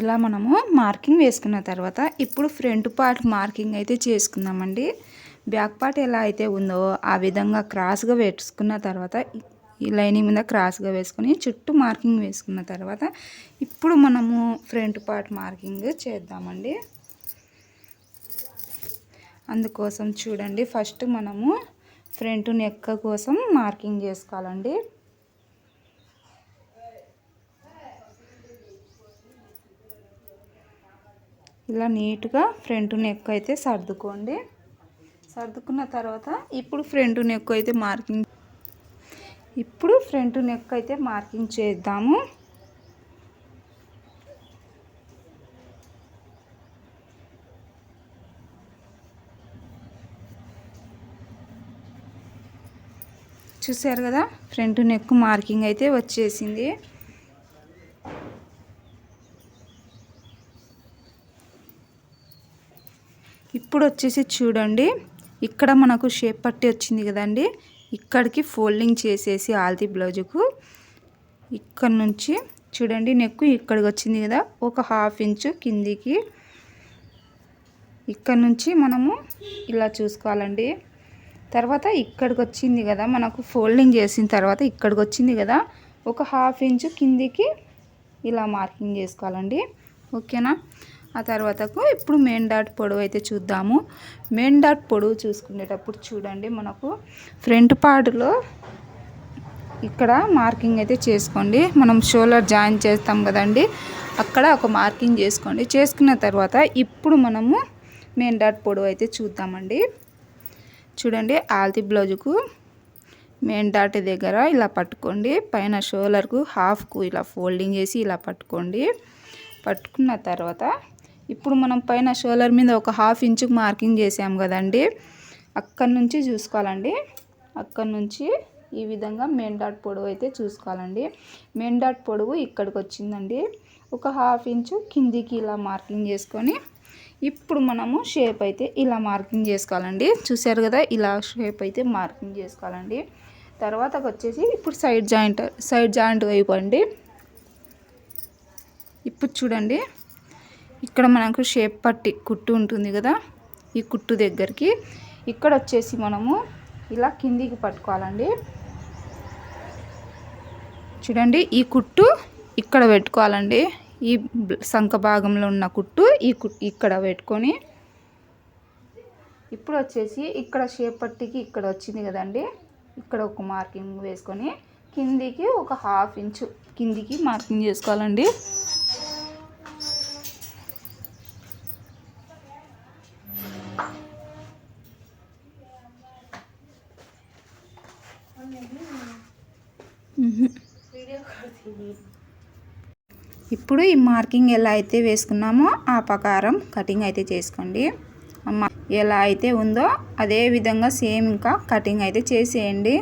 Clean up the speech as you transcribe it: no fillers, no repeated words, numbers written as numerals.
ఇలా మనము మార్కింగ్ వేసుకున్న తర్వాత ఇప్పుడు ఫ్రంట్ పార్ట్ మార్కింగ్ అయితే చేసుకుందామండి. బ్యాక్ పార్ట్ ఎలా అయితే ఉందో ఆ విధంగా క్రాస్గా వేసుకున్న తర్వాత ఈ లైనింగ్ మీద క్రాస్గా వేసుకొని చుట్టూ మార్కింగ్ వేసుకున్న తర్వాత ఇప్పుడు మనము ఫ్రంట్ పార్ట్ మార్కింగ్ చేద్దామండి. అందుకోసం చూడండి, ఫస్ట్ మనము ఫ్రంట్ నెక్ కోసం మార్కింగ్ చేసుకోవాలండి. ఇలా నీట్గా ఫ్రంట్ నెక్ అయితే సర్దుకోండి. సర్దుకున్న తర్వాత ఇప్పుడు ఫ్రంట్ నెక్ అయితే మార్కింగ్ చేద్దాము. చూసారు కదా, ఫ్రంట్ నెక్ మార్కింగ్ అయితే వచ్చేసింది. ఇప్పుడు వచ్చేసి చూడండి, ఇక్కడ మనకు షేప్ పట్టి వచ్చింది కదండి, ఇక్కడికి ఫోల్డింగ్ చేసేసి ఆల్తీ బ్లౌజుకు ఇక్కడ నుంచి చూడండి నెక్ ఇక్కడికి వచ్చింది కదా, ఒక 1/2 ఇంచు కిందికి ఇక్కడ నుంచి మనము ఇలా చూసుకోవాలండి. తర్వాత ఇక్కడికి వచ్చింది కదా, మనకు ఫోల్డింగ్ చేసిన తర్వాత ఇక్కడికి వచ్చింది కదా, ఒక 1/2 ఇంచు కిందికి ఇలా మార్కింగ్ చేసుకోవాలండి. ఓకేనా? ఆ తర్వాతకు ఇప్పుడు మెయిన్ డాట్ పొడవు అయితే చూద్దాము. మెయిన్ డాట్ పొడవు చూసుకునేటప్పుడు చూడండి, మనకు ఫ్రంట్ పార్ట్లో ఇక్కడ మార్కింగ్ అయితే చేసుకోండి. మనం షోల్డర్ జాయిన్ చేస్తాం కదండి, అక్కడ ఒక మార్కింగ్ చేసుకోండి. చేసుకున్న తర్వాత ఇప్పుడు మనము మెయిన్ డాట్ పొడవు అయితే చూద్దామండి. చూడండి, ఆల్తీ బ్లౌజుకు మెయిన్ డాట్ దగ్గర ఇలా పట్టుకోండి. పైన షోల్డర్కు హాఫ్కు ఇలా ఫోల్డింగ్ చేసి ఇలా పట్టుకోండి. పట్టుకున్న తర్వాత ఇప్పుడు మనం పైన షోల్డర్ మీద ఒక 1/2 ఇంచుకు మార్కింగ్ చేసాం కదండి, అక్కడి నుంచి చూసుకోవాలండి. అక్కడి నుంచి ఈ విధంగా మెయిన్ డాట్ పొడవు అయితే చూసుకోవాలండి. మెయిన్ డాట్ పొడవు ఇక్కడికి వచ్చిందండి, ఒక 1/2 ఇంచు కిందికి ఇలా మార్కింగ్ చేసుకొని ఇప్పుడు మనము షేప్ అయితే ఇలా మార్కింగ్ చేసుకోవాలండి. చూసారు కదా, ఇలా షేప్ అయితే మార్కింగ్ చేసుకోవాలండి. తర్వాత వచ్చేసి ఇప్పుడు సైడ్ జాయింట్ వైపు అండి. ఇప్పుడు చూడండి, ఇక్కడ మనకు షేప్ పట్టి కుట్టు ఉంటుంది కదా, ఈ కుట్టు దగ్గరికి ఇక్కడ వచ్చేసి మనము ఇలా కిందికి పట్టుకోవాలండి. చూడండి, ఈ కుట్టు ఇక్కడ పెట్టుకోవాలండి. ఈ సంక భాగంలో ఉన్న కుట్టు ఇక్కడ పెట్టుకొని ఇప్పుడు వచ్చేసి ఇక్కడ షేప్ పట్టికి ఇక్కడ వచ్చింది కదండి, ఇక్కడ ఒక మార్కింగ్ వేసుకొని కిందికి ఒక 1/2 ఇంచు కిందికి మార్కింగ్ చేసుకోవాలండి. ఇప్పుడు ఈ మార్కింగ్ ఎలా అయితే వేసుకున్నామో ఆ ప్రకారం కటింగ్ అయితే చేసుకోండి. ఎలా అయితే ఉందో అదే విధంగా సేమ్ ఇంకా కటింగ్ అయితే చేసేయండి.